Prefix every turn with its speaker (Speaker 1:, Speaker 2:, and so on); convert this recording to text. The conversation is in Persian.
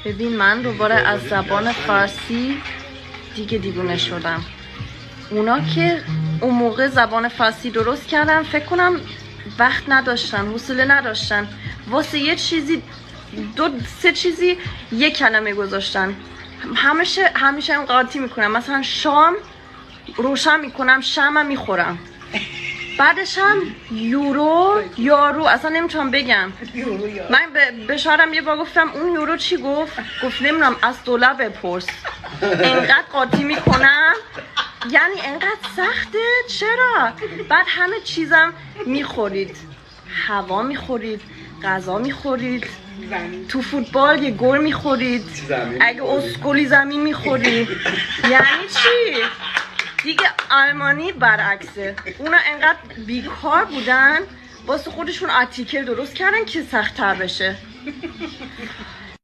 Speaker 1: ببین من دوباره از زبان فارسی دیگه دیوونه شدم. اونا که اون موقع زبان فارسی درست کردن فکر کنم وقت نداشتن، حوصله نداشتن، واسه یه چیزی دو سه چیزی یک کلمه گذاشتن. همیشه هم قاطی میکنم، مثلا شام روشن میکنم، شمم میخورم، بعدش هم یارو اصلا نمیتونم بگم. من به شوهرم یه بار گفتم اون یورو چی گفت نمیدونم، از دلار بپرس. انقدر قاطی میکنم، یعنی انقدر سخته. چرا؟ بعد همه چیزم میخورید، هوا میخورید، غذا میخورید، تو فوتبال یه گل میخورید، اگه اسکولی زمین میخورید. یعنی چی؟ دیگه آلمانی برعکسه، اونا انقدر بیکار بودن واسه خودشون آرتیکل درست کردن که سخت‌تر بشه.